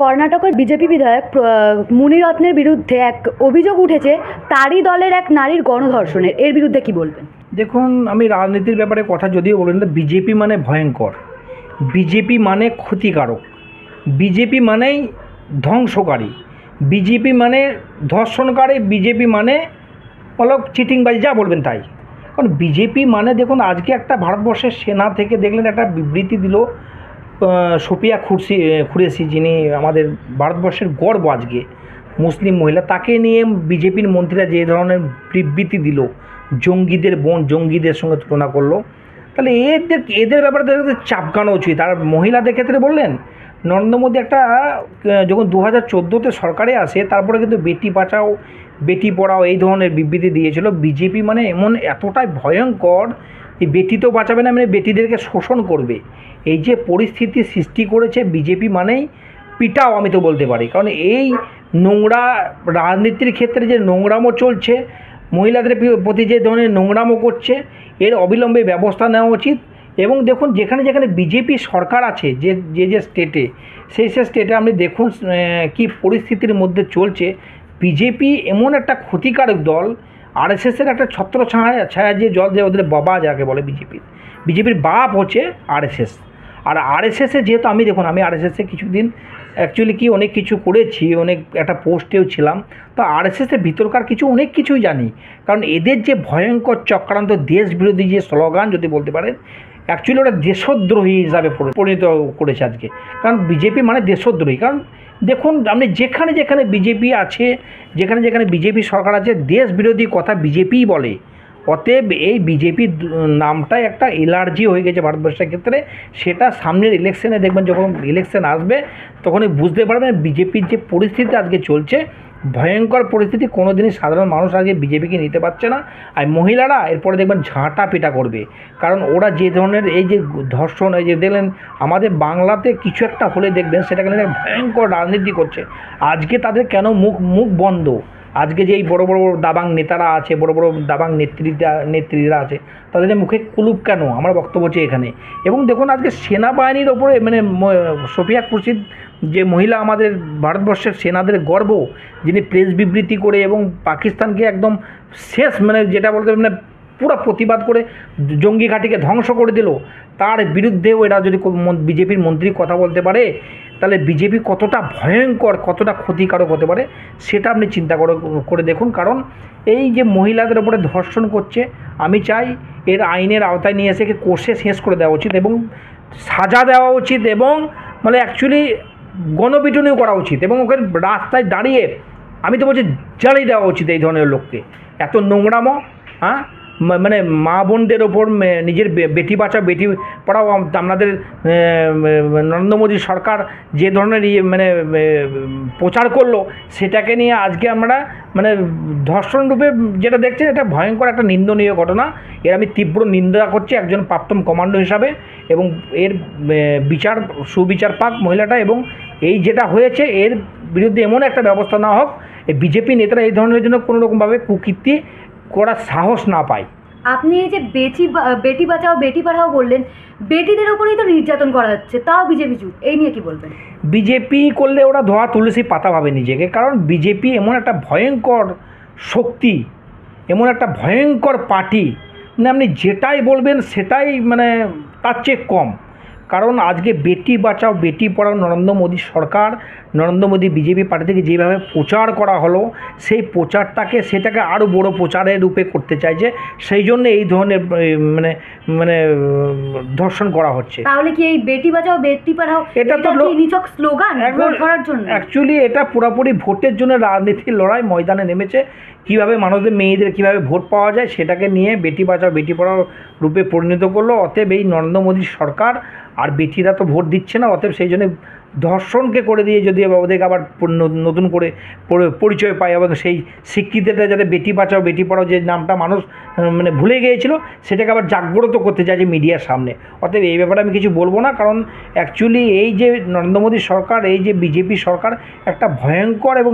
কর্ণাটকের বিজেপি বিধায়ক মুনিরত্নের বিরুদ্ধে এক অভিযোগ উঠেছে তারই দলের এক নারীর গণধর্ষণের। এর বিরুদ্ধে কি বলবেন? দেখুন, আমি রাজনীতির ব্যাপারে কথা যদিও বলেন, তো বিজেপি মানে ভয়ঙ্কর, বিজেপি মানে ক্ষতিকারক, বিজেপি মানেই ধ্বংসকারী, বিজেপি মানে ধর্ষণকারী, বিজেপি মানে চিটিংবাজি, যা বলবেন তাই। কারণ বিজেপি মানে দেখুন, আজকে একটা ভারতবর্ষের সেনা থেকে দেখলেন একটা বিবৃতি দিল সোফিয়া কুরেশি, যিনি আমাদের ভারতবর্ষের গর্ব, আজকে মুসলিম মহিলা, তাকে নিয়ে বিজেপির মন্ত্রীরা যে ধরনের বিবৃতি দিল, জঙ্গিদের সঙ্গে তুলনা করলো, তাহলে এদের ব্যাপারে চাপকানো উচিত। আর মহিলাদের ক্ষেত্রে বললেন, নরেন্দ্র মোদী একটা যখন 2014-তে সরকারে আসে, তারপরে কিন্তু বেটি বাঁচাও বেটি পড়াও এই ধরনের বিবৃতি দিয়েছিল। বিজেপি মানে এতটাই ভয়ঙ্কর যে বেটি তো বাঁচাবে না, মানে বেটিদেরকে শোষণ করবে। এই যে পরিস্থিতি সৃষ্টি করেছে বিজেপি মানেই পিটাও, আমি তো বলতে পারি। কারণ এই নোংরা রাজনীতির ক্ষেত্রে যে নোংরামো চলছে, মহিলাদের প্রতি যে ধরনের নোংরামো করছে, এর অবিলম্বে ব্যবস্থা নেওয়া উচিত। এবং দেখুন, যেখানে যেখানে বিজেপি সরকার আছে, যে স্টেটে, সেই স্টেটে আপনি দেখুন কি পরিস্থিতির মধ্যে চলছে। বিজেপি এমন একটা ক্ষতিকারক দল, আরএসএসের একটা ছত্র ছায়া যে জল, যে ওদের বাবা যাকে বলে বিজেপির বাপ হচ্ছে আরএসএস। আর আরএসএসে যেহেতু আমি আরএসএসে কিছুদিন অ্যাকচুয়ালি অনেক কিছু করেছি, অনেক একটা পোস্টেও ছিলাম, তো আরএসএসের ভিতরকার অনেক কিছুই জানি। কারণ এদের যে ভয়ঙ্কর চক্রান্ত, দেশ বিরোধী যে স্লোগান যদি বলতে পারেন, অ্যাকচুয়ালি ওরা দেশদ্রোহী হিসাবে পরিণত করেছে আজকে। কারণ বিজেপি মানে দেশদ্রোহী। কারণ দেখুন, আপনি যেখানে যেখানে বিজেপি আছে, যেখানে যেখানে বিজেপি সরকার আছে, দেশ বিরোধী কথা বিজেপিই বলে। অতএব এই বিজেপির নামটাই একটা এলার্জি হয়ে গেছে ভারতবর্ষের ক্ষেত্রে। সেটা সামনের ইলেকশনে দেখবেন, যখন ইলেকশন আসবে তখনই বুঝতে পারবেন বিজেপির যে পরিস্থিতি আজকে চলছে, ভয়ঙ্কর পরিস্থিতি। কোনো দিনই সাধারণ মানুষ আজকে বিজেপিকে নিতে পারছে না। আর মহিলারা এরপরে দেখবেন ঝাঁটা পিটা করবে। কারণ ওরা যে ধরনের এই যে ধর্ষণ, এই যে দেখলেন আমাদের বাংলাতে কিছু একটা হলে দেখবেন সেটাকে নিয়ে ভয়ঙ্কর রাজনীতি করছে। আজকে তাদের কেন মুখ বন্ধ? আজকে যে এই বড় বড় দাবাং নেতারা আছে, বড় বড় দাবাং নেত্রীরা আছে, তাদের মুখে কুলুপ কেন? আমার বক্তব্য হচ্ছে এখানে। এবং দেখুন, আজকে সেনাবাহিনীর ওপরে মানে সোফিয়া কুরেশি যে মহিলা, আমাদের ভারতবর্ষের সেনাদের গর্ব, যিনি প্রেস বিবৃতি করে এবং পাকিস্তানকে একদম শেষ মানে যেটা বলতে পুরো প্রতিবাদ করে জঙ্গি ঘাঁটিকে ধ্বংস করে দিল, তার বিরুদ্ধেও এরা যদি বিজেপির মন্ত্রী কথা বলতে পারে, তাহলে বিজেপি কতটা ভয়ঙ্কর, কতটা ক্ষতিকারক হতে পারে সেটা আপনি চিন্তা করে দেখুন। কারণ এই যে মহিলাদের ওপরে ধর্ষণ করছে, আমি চাই এর আইনের আওতায় নিয়ে এসে কোর্সে শেষ করে দেওয়া উচিত এবং সাজা দেওয়া উচিত, এবং মানে অ্যাকচুয়ালি গণপিটুনিও করা উচিত, এবং ওকে রাস্তায় দাঁড়িয়ে আমি তো বলছি জ্বালিয়ে দেওয়া উচিত এই ধরনের লোককে। এত নোংরামো, হ্যাঁ, মানে মা বোনদের ওপর নিজের বেটি বাঁচাও বেটি পড়াও, আপনাদের নরেন্দ্র মোদী সরকার যে ধরনের মানে প্রচার করলো, সেটাকে নিয়ে আজকে আমরা মানে ধর্ষণ রূপে যেটা দেখছেন, এটা ভয়ঙ্কর একটা নিন্দনীয় ঘটনা। এর আমি তীব্র নিন্দা করছি একজন প্রাক্তন কমান্ডো হিসাবে, এবং এর সুবিচার পাক মহিলাটা, এবং এই যেটা হয়েছে এর বিরুদ্ধে এমন একটা ব্যবস্থা নেওয়া হোক, এই বিজেপি নেতারা এই ধরনের জন্য কোনোরকমভাবে কুকীর্তি করার সাহস না পায়। আপনি এই যে বেটি বাঁচাও বেটি পড়াও বললেন, বেটিদের ওপরেই তো নির্যাতন করা হচ্ছে, তাও বিজেপি চুপ, এই নিয়ে কি বলবেন? বিজেপি করলে ওরা ধোয়া তুলসী পাতা ভাবে নিজেকে। কারণ বিজেপি এমন একটা ভয়ঙ্কর শক্তি, এমন একটা ভয়ঙ্কর পার্টি, মানে আপনি যেটাই বলবেন সেটাই মানে তার চেয়ে কম। কারণ আজকে বেটি বাঁচাও বেটি পড়াও নরেন্দ্র মোদী সরকার, নরেন্দ্র মোদী বিজেপি পার্টি থেকে যেভাবে প্রচার করা হলো, সেই সেটাকে আরও বড় প্রচারের রূপে করতে চাইছে, সেই জন্য এই ধরনের মানে মানে ধর্ষণ করা হচ্ছে। তাহলে কি এই বেটি বাঁচাও বেটি পড়াও এটা তো নিছক স্লোগান ভোট করার জন্য? অ্যাকচুয়ালি এটা পুরোপুরি ভোটের জন্য রাজনীতির লড়াই, ময়দানে নেমেছে। কীভাবে মানুষদের মেয়েদের কীভাবে ভোট পাওয়া যায় সেটাকে নিয়ে বেটি বাঁচাও বেটি পড়াও রূপে পরিণত করলো। অতএব এই নরেন্দ্র মোদী সরকার, আর বেটিরা তো ভোট দিচ্ছে না, অতএব সেই জন্য ধর্ষণকে করে দিয়ে যদি ওদেরকে আবার নতুন করে পরিচয় পায়, এবং সেই স্বীকৃতিটা যাতে বেটি বাঁচাও বেটি পড়াও যে নামটা মানুষ মানে ভুলে গিয়েছিল, সেটাকে আবার জাগ্রত করতে চাইছে মিডিয়ার সামনে। অতএব এই ব্যাপারে আমি কিছু বলবো না। কারণ অ্যাকচুয়ালি এই যে নরেন্দ্র মোদী সরকার, এই যে বিজেপি সরকার একটা ভয়ঙ্কর, এবং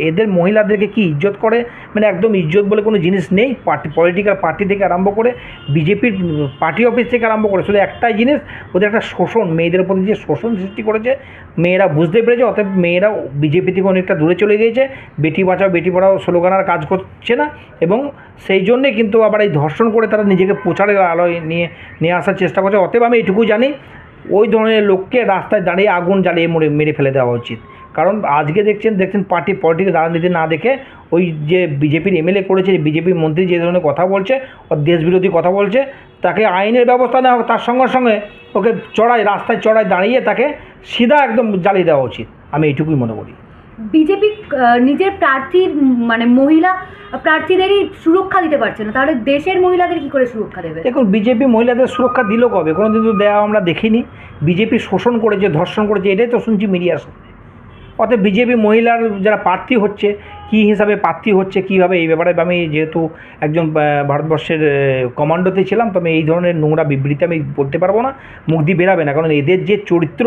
এদের মহিলাদেরকে কি ইজ্জত করে, মানে একদম ইজ্জত বলে কোনো জিনিস নেই। পলিটিক্যাল পার্টি থেকে আরম্ভ করে বিজেপির পার্টি অফিস থেকে আরম্ভ করে শুধু একটাই জিনিস, ওদের একটা শোষণ, মেয়েদের প্রতি যে শোষণ সৃষ্টি করেছে, মেয়েরা বুঝতে পেরেছে, অতএব মেয়েরা বিজেপি থেকে অনেকটা দূরে চলে গিয়েছে, বেটি বাঁচাও বেটি পড়াও স্লোগান আর কাজ করছে না, এবং সেই জন্যে কিন্তু আবার এই ধর্ষণ করে তারা নিজেকে প্রচারের আলোয় নিয়ে আসার চেষ্টা করছে। অতএব আমি এটুকু জানি, ওই ধরনের লোককে রাস্তায় দাঁড়িয়ে আগুন জ্বালিয়ে মেরে ফেলে দেওয়া উচিত। কারণ আজকে দেখছেন পলিটিক্যাল রাজনীতি না দেখে ওই যে বিজেপির এমএলএ করেছে, বিজেপির মন্ত্রী যে ধরনের কথা বলছে, ও দেশবিরোধী কথা বলছে, তাকে আইনের ব্যবস্থা নেওয়া হোক, তার সঙ্গে সঙ্গে ওকে রাস্তায় চড়ায় দাঁড়িয়ে তাকে সিধা একদম জ্বালিয়ে দেওয়া উচিত, আমি এইটুকুই মনে করি। বিজেপি নিজের প্রার্থীর মানে মহিলা প্রার্থীদেরই সুরক্ষা দিতে পারছে না, তাহলে দেশের মহিলাদের কি করে সুরক্ষা দেবে? দেখুন, বিজেপি মহিলাদের সুরক্ষা দিল কবে? কোনো দিন তো দেওয়া আমরা দেখিনি। বিজেপি শোষণ করেছে, ধর্ষণ করেছে, এটাই তো শুনছি মিডিয়ার সামনে। অতএব বিজেপি মহিলার যারা প্রার্থী হচ্ছে, কী হিসাবে প্রার্থী হচ্ছে, কীভাবে, এই ব্যাপারে আমি যেহেতু একজন ভারতবর্ষের কমান্ডোতে ছিলাম, তো আমি এই ধরনের নোংরা বিবৃতি আমি বলতে পারবো না, মুখ দিয়ে বেরাবে না। কারণ এদের যে চরিত্র,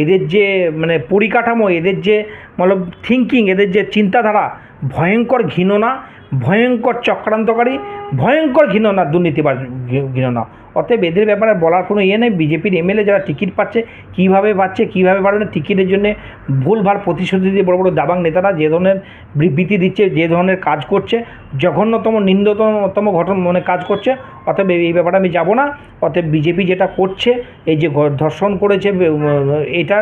এদের যে মানে পরিকাঠামো, এদের যে মতলব থিঙ্কিং, এদের যে চিন্তাধারা, ভয়ঙ্কর ঘৃণনা, ভয়ঙ্কর চক্রান্তকারী, ভয়ঙ্কর ঘৃণনা, দুর্নীতিবাজ ঘৃণনা। অতএব এদের ব্যাপারে বলার কোনো ইয়ে নেই। বিজেপির এমএলএ যারা টিকিট পাচ্ছে, কীভাবে পারবে না, টিকিটের জন্য ভুলভাল প্রতিশ্রুতি দিয়ে বড় বড় দাবাং নেতারা যে ধরনের বিবৃতি দিচ্ছে, যে ধরনের কাজ করছে, জঘন্যতম নিন্দতম কাজ করছে। অতএব এই ব্যাপারে আমি যাব না। অতএব বিজেপি যেটা করছে, এই যে ধর্ষণ করেছে, এটা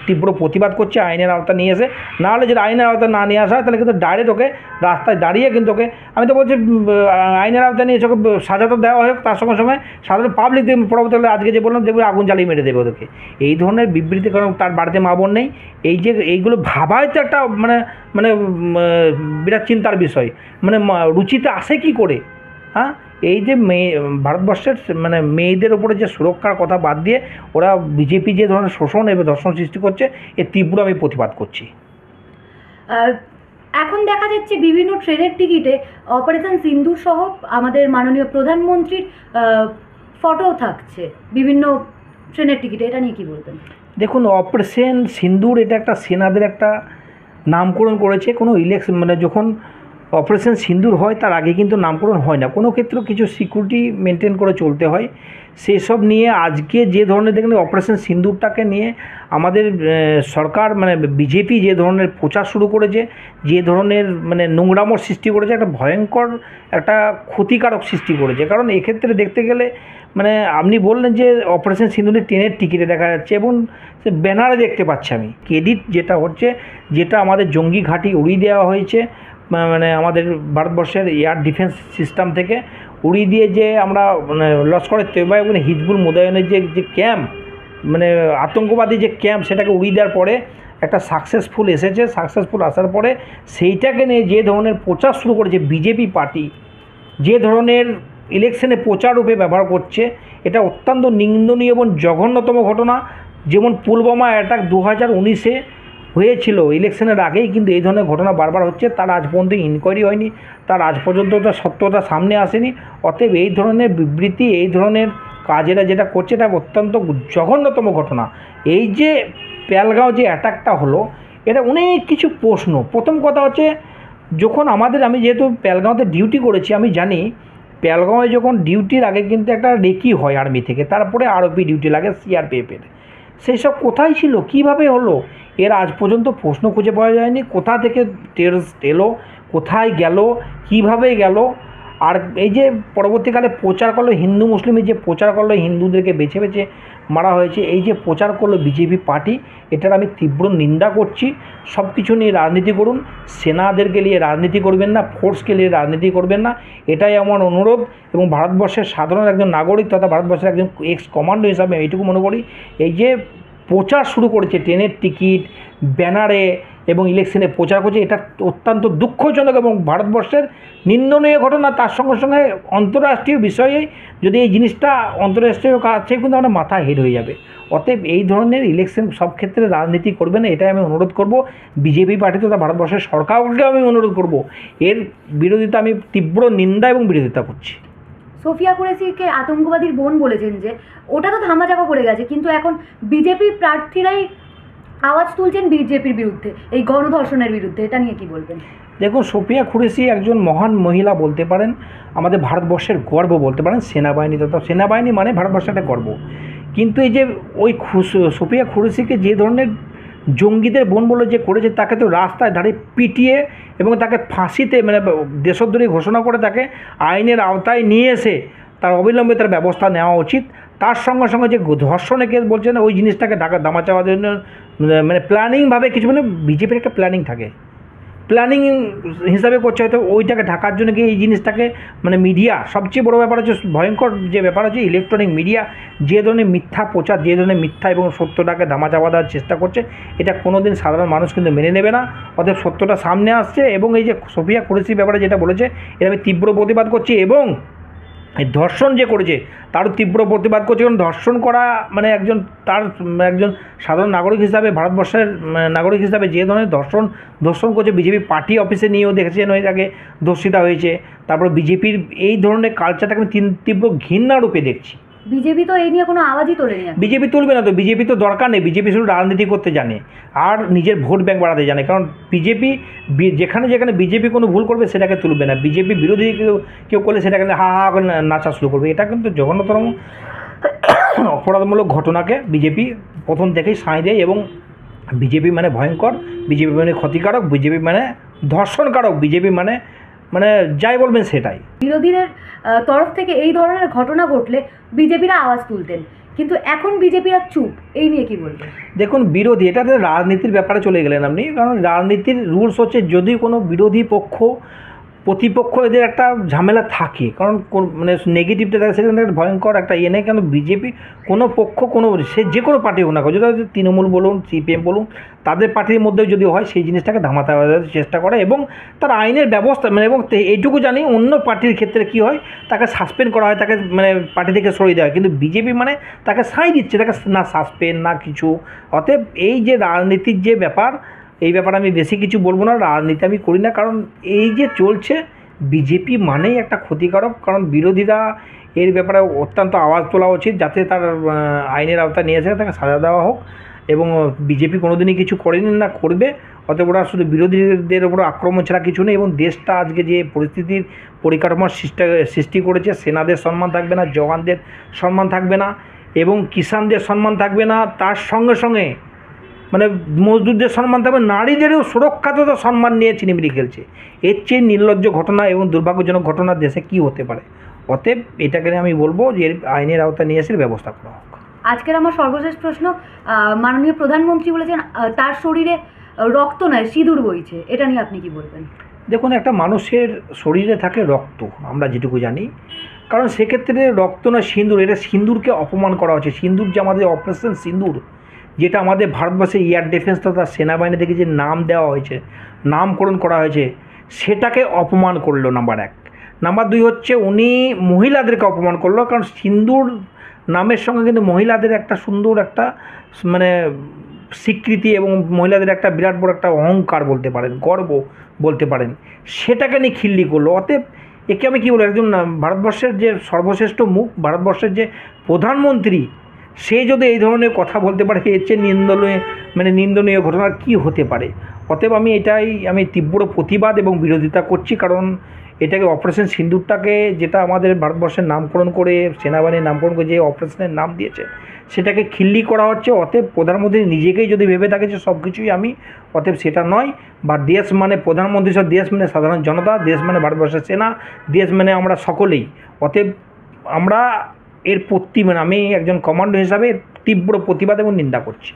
তীব্র প্রতিবাদ করছে, আইনের আওতা নিয়ে এসে। নাহলে যদি আইনের আওতা না নিয়ে আসা হয়, তাহলে কিন্তু ডাইরেক্ট ওকে রাস্তায় দাঁড়িয়ে কিন্তু ওকে, আমি তো বলছি আইনের আওতা নিয়ে ওকে সাজা তো দেওয়া হোক, তার সঙ্গে সঙ্গে সাধারণ পাবলিক পরবর্তীকালে আজকে যে বললাম, দেখবে আগুন জ্বালিয়ে মেরে দেবে ওদেরকে। এই ধরনের বিবৃতি, কারণ তার বাড়িতে মা বোন নেই, এইগুলো ভাবাই তো একটা মানে বিরাট চিন্তার বিষয়। মানে রুচিতে আসে কি করে? হ্যাঁ, এই যে ভারতবর্ষের মানে মেয়েদের উপরে যে সুরক্ষার কথা বাদ দিয়ে ওরা বিজেপি যে ধরনের শোষণ এবং ধর্ষণ সৃষ্টি করছে, এর তীব্র আমি প্রতিবাদ করছি। এখন দেখা যাচ্ছে বিভিন্ন ট্রেনের টিকিটে অপারেশন সিন্দুর সহ আমাদের মাননীয় প্রধানমন্ত্রীর ফটো থাকছে বিভিন্ন ট্রেনের টিকিটে, এটা নিয়ে কি বলবেন? দেখুন, অপারেশন সিন্দুর এটা একটা সেনাদের একটা নামকরণ করেছে। কোনো ইলেকশন মানে যখন অপারেশন সিন্দুর হয়, তার আগে কিন্তু নামকরণ হয় না, কোনো ক্ষেত্রে কিছু সিকিউরিটি মেনটেন করে চলতে হয়। সেসব নিয়ে আজকে যে ধরনের দেখেন অপারেশন সিন্দুরটাকে নিয়ে আমাদের সরকার মানে বিজেপি যে ধরনের প্রচার শুরু করেছে, যে ধরনের মানে নোংরামোর সৃষ্টি করেছে, একটা ভয়ঙ্কর একটা ক্ষতিকারক সৃষ্টি করেছে। কারণ এক্ষেত্রে দেখতে গেলে মানে আপনি বললেন যে অপারেশন সিন্দুরের ট্রেনের টিকিটে দেখা যাচ্ছে এবং সে ব্যানারে দেখতে পাচ্ছি আমি, ক্রেডিট যেটা হচ্ছে, যেটা আমাদের জঙ্গি ঘাঁটি উড়িয়ে দেওয়া হয়েছে, মানে আমাদের ভারতবর্ষের এয়ার ডিফেন্স সিস্টেম থেকে উড়িয়ে দিয়ে, যে আমরা মানে লস্করের তৈবা এবং হিজবুল মোতায়েনের যে ক্যাম্প, মানে আতঙ্কবাদী যে ক্যাম্প, সেটাকে উড়িয়ে দেওয়ার পরে একটা সাকসেসফুল আসার পরে সেইটাকে নিয়ে যে ধরনের প্রচার শুরু করেছে বিজেপি পার্টি, যে ধরনের ইলেকশনে প্রচার রূপে ব্যবহার করছে, এটা অত্যন্ত নিন্দনীয় এবং জঘন্যতম ঘটনা। যেমন পুলওয়ামা অ্যাটাক 2019-এ হয়েছিল, ইলেকশনের আগেই কিন্তু এই ধরনের ঘটনা বারবার হচ্ছে, তার আজ পর্যন্ত ইনকোয়ারি হয়নি, তার আজ পর্যন্ত তার সত্যতা সামনে আসেনি। অতএব এই ধরনের বিবৃতি, এই ধরনের কাজেরা যেটা করছে, এটা অত্যন্ত জঘন্যতম ঘটনা। এই যে পেহেলগাঁও যে অ্যাটাকটা হলো, এটা অনেক কিছু প্রশ্ন। প্রথম কথা হচ্ছে, যখন আমি যেহেতু পেহেলগাঁওতে ডিউটি করেছি, আমি জানি পেহেলগাঁওয়ে যখন ডিউটির আগে কিন্তু একটা রেকি হয় আর্মি থেকে, তারপরে আরপি ডিউটি লাগে সিআরপিএফের। সেই সব কোথায় ছিল, কিভাবে হলো, এর আজ পর্যন্ত প্রশ্ন খুঁজে পাওয়া যায়নি। কোথা থেকে টেররিস্ট এলো, কোথায় গেল, কিভাবে গেল। আর এই যে পরবর্তীকালে প্রচার করলো, হিন্দু মুসলিমের যে প্রচার করলো, হিন্দুদেরকে বেছে বেছে মারা হয়েছে, এই যে প্রচার করলো বিজেপি পার্টি, এটার আমি তীব্র নিন্দা করছি। সব কিছু নিয়ে রাজনীতি করুন, সেনাদেরকে নিয়ে রাজনীতি করবেন না, ফোর্সকে নিয়ে রাজনীতি করবেন না, এটাই আমার অনুরোধ। এবং ভারতবর্ষের সাধারণ একজন নাগরিক তথা ভারতবর্ষের একজন এক্স কমান্ডো হিসাবে এইটুকু মনে করি, এই যে প্রচার শুরু করেছে ট্রেনের টিকিট, ব্যানারে এবং ইলেকশনে প্রচার করছে, এটা অত্যন্ত দুঃখজনক এবং ভারতবর্ষের নিন্দনীয় ঘটনা। তার সঙ্গে সঙ্গে অন্তর্রাষ্ট্রীয় বিষয়ে যদি এই জিনিসটা অন্তর্রাষ্ট্রীয় কাছে কিন্তু আমরা মাথা হেড হয়ে যাবে। অতএব এই ধরনের ইলেকশন সব ক্ষেত্রে রাজনীতি করবে না, এটাই আমি অনুরোধ করব। বিজেপি পার্টি তথা ভারতবর্ষের সরকারকে আমি অনুরোধ করব, এর বিরোধিতা আমি তীব্র নিন্দা এবং বিরোধিতা করছি। সোফিয়া কুরেশিকে আতঙ্কবাদীর বোন বলেছেন, যে ওটা তো ধামাচাপা পড়ে গেছে, কিন্তু এখন বিজেপি প্রার্থীরাই আওয়াজ তুলছেন বিজেপির বিরুদ্ধে, এই গণধর্ষণের বিরুদ্ধে, এটা নিয়ে কি বলবেন? দেখুন, সোফিয়া কুরেশি একজন মহান মহিলা বলতে পারেন, আমাদের ভারতবর্ষের গর্ব বলতে পারেন, সেনাবাহিনী তথা সেনাবাহিনী মানে ভারতবর্ষের একটা গর্ব। কিন্তু এই যে ওই সুপ্রিয়া কুরেশিকে যে ধরনের জঙ্গিদের বোন বলে যে করেছে, তাকে তো রাস্তায় ধারে পিটিয়ে এবং তাকে ফাঁসিতে মানে দেশদ্রোহী ঘোষণা করে তাকে আইনের আওতায় নিয়ে এসে তার অবিলম্বে তার ব্যবস্থা নেওয়া উচিত। তার সঙ্গে সঙ্গে যে ধর্ষণের কেস বলছে না, ওই জিনিসটাকে দামা চাওয়ার জন্য মানে প্ল্যানিংভাবে কিছু, মানে বিজেপির একটা প্ল্যানিং থাকে, প্ল্যানিং হিসাবে করছে হয়তো ওইটাকে ঢাকার জন্য কি এই জিনিসটাকে মানে মিডিয়া সবচেয়ে বড় ব্যাপার হচ্ছে, ভয়ঙ্কর যে ব্যাপার হচ্ছে ইলেকট্রনিক মিডিয়া যে ধরনের মিথ্যা প্রচার, যে ধরনের মিথ্যা এবং সত্যটাকে ধামা চাপা দেওয়ার চেষ্টা করছে, এটা কোনো দিন সাধারণ মানুষ কিন্তু মেনে নেবে না। অতএব সত্যটা সামনে আসছে এবং এই যে সুপ্রিয়া কুরেশির ব্যাপারে যেটা বলেছে এটা আমি তীব্র প্রতিবাদ করছি এবং এই ধর্ষণ যে করেছে তারও তীব্র প্রতিবাদ করছে। কারণ ধর্ষণ করা মানে একজন সাধারণ নাগরিক হিসাবে, ভারতবর্ষের নাগরিক হিসাবে যে ধরনের ধর্ষণ করছে, বিজেপি পার্টি অফিসে নিয়েও দেখেছেন ওই আগে ধর্ষিতা হয়েছে। তারপর বিজেপির এই ধরনের কালচারটাকে আমি তীব্র ঘৃণা রূপে দেখছি। বিজেপি তো এই নিয়ে কোনো আওয়াজই তোলেনি। বিজেপি তুলবে না তো, বিজেপি তো দরকার নেই, বিজেপি শুধু রাজনীতি করতে জানে আর নিজের ভোট ব্যাংক বাড়াতে জানে। কারণ বিজেপি যেখানে বিজেপি কোনো ভুল করবে সেটাকে তুলবে না, বিজেপি বিরোধী কেউ করলে সেটাকে হা হা করে নাচা শুরু করবে। এটা কিন্তু জঘন্যতম অপরাধমূলক ঘটনাকে বিজেপি প্রথম থেকেই সাঁই দেয় এবং বিজেপি মানে ভয়ঙ্কর, বিজেপি মানে ক্ষতিকারক, বিজেপি মানে ধর্ষণকারক, বিজেপি মানে যাই বলবেন সেটাই। বিরোধীদের তরফ থেকে এই ধরনের ঘটনা ঘটলে বিজেপিরা আওয়াজ তুলতেন, কিন্তু এখন বিজেপিরা চুপ, এই নিয়ে কি বলবেন? দেখুন, বিরোধী, এটাতে রাজনীতির ব্যাপারে চলে গেলেন আপনি। কারণ রাজনীতির রুলস হচ্ছে যদি কোনো বিরোধী পক্ষ প্রতিপক্ষ এদের একটা ঝামেলা থাকে, কারণ মানে নেগেটিভটা থাকে, সেখানে একটা ভয়ঙ্কর একটা ইয়ে নেই। কেন বিজেপি কোনো পক্ষ সে যে কোনো পার্টি হোক না, যদি তৃণমূল বলুন, সিপিএম বলুন, তাদের পার্টির মধ্যেও যদি হয় সেই জিনিসটাকে ধামাতে চেষ্টা করে এবং তার আইনের ব্যবস্থা মানে এবং এইটুকু জানি অন্য পার্টির ক্ষেত্রে কি হয়, তাকে সাসপেন্ড করা হয়, তাকে মানে পার্টি থেকে সরিয়ে দেওয়া হয়। কিন্তু বিজেপি মানে তাকে সাই দিচ্ছে, তাকে না সাসপেন্ড না কিছু। অতএব এই যে রাজনীতির যে ব্যাপার, এই ব্যাপারে আমি বেশি কিছু বলবো না, রাজনীতি আমি করি না। কারণ এই যে চলছে বিজেপি মানেই একটা ক্ষতিকারক। কারণ বিরোধীরা এর ব্যাপারে অত্যন্ত আওয়াজ তোলা উচিত, যাতে তার আইনের আওতায় নিয়ে এসে তাকে সাজা দেওয়া হোক। এবং বিজেপি কোনোদিনই কিছু করেনি না করবে, অতএব ওরা শুধু বিরোধীদের ওপর আক্রমণ ছাড়া কিছু নেই। এবং দেশটা আজকে যে পরিস্থিতির পরিকাঠামোর সৃষ্টি করেছে, সেনাদের সম্মান থাকবে না, জওয়ানদের সম্মান থাকবে না এবং কিষাণদের সম্মান থাকবে না, তার সঙ্গে সঙ্গে মানে মজদুরদের সম্মান থাকবে, নারীদেরও সুরক্ষাততা সম্মান নিয়ে চিনিমিনি খেলছে। এর চেয়ে নির্লজ্জ ঘটনা এবং দুর্ভাগ্যজনক ঘটনা দেশে কি হতে পারে? অতএব এটাকে আমি বলবো যে আইনের আওতায় নিয়ে এসে ব্যবস্থা করা হোক। আজকের আমার সর্বশেষ প্রশ্ন, মাননীয় প্রধানমন্ত্রী বলেছেন তার শরীরে রক্ত নয় সিঁদুর বইছে, এটা নিয়ে আপনি কি বলবেন? দেখুন, একটা মানুষের শরীরে থাকে রক্ত, আমরা যেটুকু জানি। কারণ সেক্ষেত্রে রক্ত নয় সিঁদুর, এটা সিঁদুরকে অপমান করা হচ্ছে। সিঁদুর যে আমাদের অপারেশন সিঁদুর, যেটা আমাদের ভারতবর্ষে এয়ার ডিফেন্স তথা সেনাবাহিনী থেকে যে নাম দেওয়া হয়েছে, নামকরণ করা হয়েছে, সেটাকে অপমান করলো নাম্বার এক। নাম্বার দুই হচ্ছে উনি মহিলাদেরকে অপমান করলো। কারণ সিঁদুর নামের সঙ্গে কিন্তু মহিলাদের একটা সুন্দর একটা মানে স্বীকৃতি এবং মহিলাদের একটা বিরাট বড় একটা অহংকার বলতে পারেন, গর্ব বলতে পারেন, সেটাকে নিয়ে খিল্লি করলো। অতএব একে আমি কী বলবো, একজন ভারতবর্ষের যে সর্বশ্রেষ্ঠ মুখ, ভারতবর্ষের যে প্রধানমন্ত্রী, সে যদি এই ধরনের কথা বলতে পারে, এর চেয়ে নিন্দনীয় ঘটনা কী হতে পারে? অতএব আমি তীব্র প্রতিবাদ এবং বিরোধিতা করছি। কারণ এটাকে অপারেশন সিঁদুরটাকে, যেটা আমাদের ভারতবর্ষের নামকরণ করে, সেনাবাহিনীর নামকরণ করে যে অপারেশনের নাম দিয়েছে, সেটাকে খিল্লি করা হচ্ছে। অতএব প্রধানমন্ত্রী নিজেকেই যদি ভেবে থাকে যে সব কিছুই আমি, অতএব সেটা নয়। বা দেশ মানে প্রধানমন্ত্রী সব, দেশ মানে সাধারণ জনতা, দেশ মানে ভারতবর্ষের সেনা, দেশ মানে আমরা সকলেই। অতএব আমরা এর আমি একজন কমান্ডো হিসাবে তীব্র প্রতিবাদ এবং নিন্দা করছি।